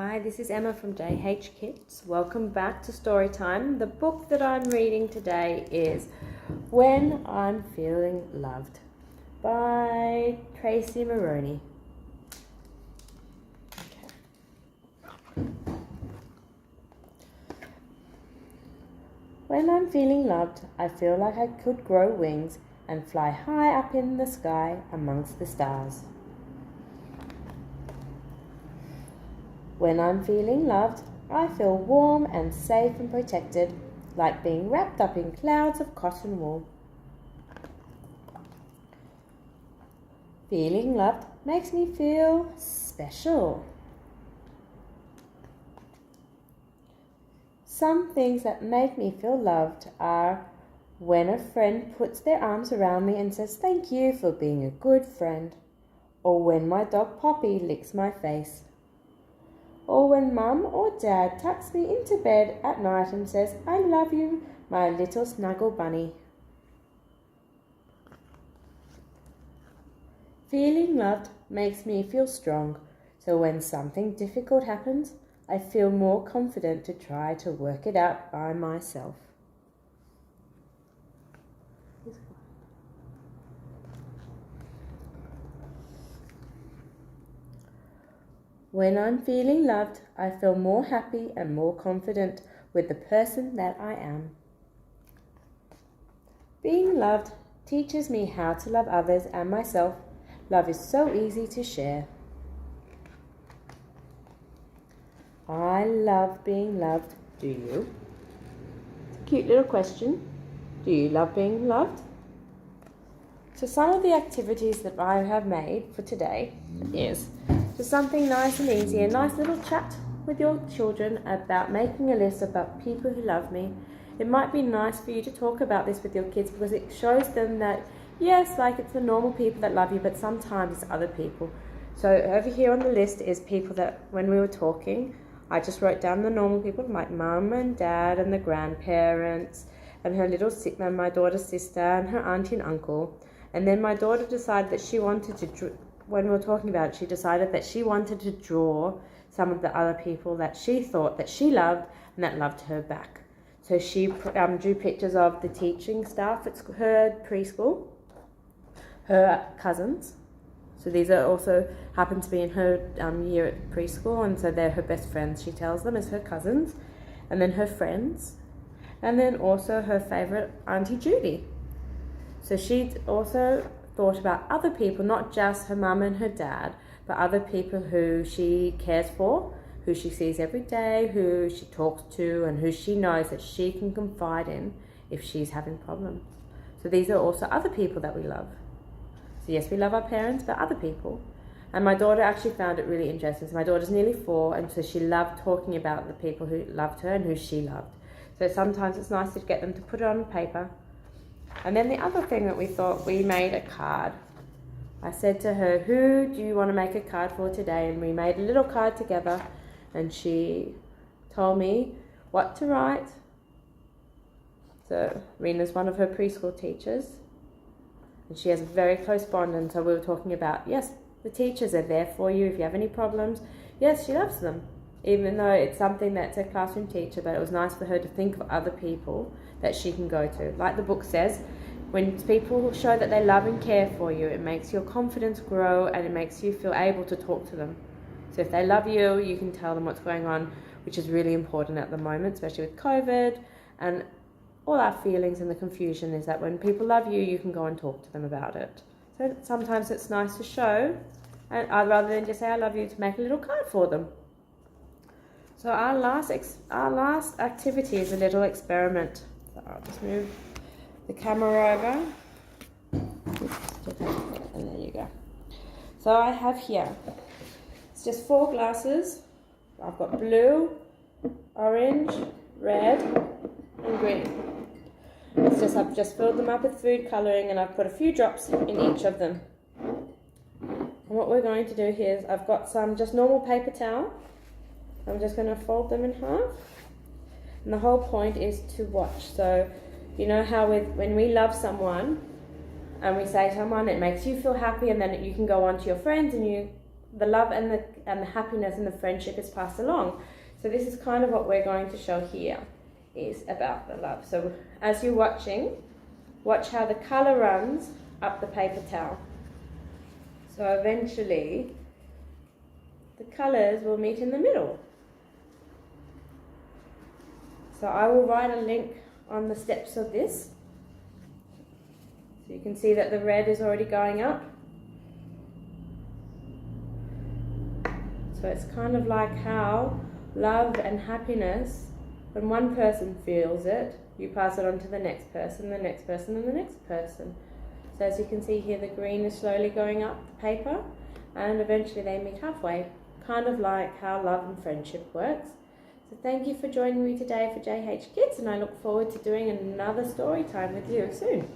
Hi, this is Emma from JH Kids. Welcome back to Storytime. The book that I'm reading today is When I'm Feeling Loved by Trace Moroney. When I'm feeling loved, I feel like I could grow wings and fly high up in the sky amongst the stars. When I'm feeling loved, I feel warm and safe and protected, like being wrapped up in clouds of cotton wool. Feeling loved makes me feel special. Some things that make me feel loved are when a friend puts their arms around me and says thank you for being a good friend, or when my dog Poppy licks my face, or when Mum or Dad tucks me into bed at night and says, I love you, my little snuggle bunny. Feeling loved makes me feel strong, so when something difficult happens, I feel more confident to try to work it out by myself. When I'm feeling loved, I feel more happy and more confident with the person that I am. Being loved teaches me how to love others and myself. Love is so easy to share. I love being loved. Do you? It's a cute little question. Do you love being loved? So some of the activities that I have made for today is just something nice and easy, a nice little chat with your children about making a list about people who love me. It might be nice for you to talk about this with your kids because it shows them that, yes, like it's the normal people that love you, but sometimes it's other people. So over here on the list is people that when we were talking, I just wrote down the normal people like Mum and Dad and the grandparents and her little and my daughter's sister and her auntie and uncle. And then my daughter decided that she wanted to when we were talking about it, she decided that she wanted to draw some of the other people that she thought that she loved and that loved her back. So she drew pictures of the teaching staff at her preschool, her cousins. So these are also happen to be in her year at preschool, and so they're her best friends, she tells them, as her cousins, and then her friends, and then also her favourite Auntie Judy. So she also thought about other people, not just her mum and her dad, but other people who she cares for, who she sees every day, who she talks to, and who she knows that she can confide in if she's having problems. So these are also other people that we love. So yes, we love our parents, but other people. And my daughter actually found it really interesting. So my daughter's nearly 4, and so she loved talking about the people who loved her and who she loved. So sometimes it's nice to get them to put it on paper. And then the other thing that we thought, we made a card. I said to her, who do you want to make a card for today? And we made a little card together, and she told me what to write. So Rena's one of her preschool teachers, and she has a very close bond, and so we were talking about, yes, the teachers are there for you if you have any problems. Yes, she loves them, even though it's something that's a classroom teacher, but it was nice for her to think of other people that she can go to. Like the book says, when people show that they love and care for you, it makes your confidence grow and it makes you feel able to talk to them. So if they love you, you can tell them what's going on, which is really important at the moment, especially with COVID and all our feelings and the confusion, is that when people love you, you can go and talk to them about it. So sometimes it's nice to show, and rather than just say I love you, to make a little card for them. So our last activity is a little experiment. So I'll just move the camera over. And there you go. So I have here, it's just 4 glasses. I've got blue, orange, red, and green. I've just filled them up with food colouring, and I've put a few drops in each of them. And what we're going to do here is I've got some just normal paper towel. I'm just going to fold them in half. And the whole point is to watch. So you know how when we love someone and we say to someone, it makes you feel happy, and then you can go on to your friends and you the love and the happiness and the friendship is passed along. So this is kind of what we're going to show here, is about the love. So as you're watching, watch how the colour runs up the paper towel. So eventually the colours will meet in the middle. So I will write a link on the steps of this. So you can see that the red is already going up. So it's kind of like how love and happiness, when one person feels it, you pass it on to the next person, the next person, and the next person. So as you can see here, the green is slowly going up the paper, and eventually they meet halfway, kind of like how love and friendship works. So thank you for joining me today for JH Kids, and I look forward to doing another story time with you soon.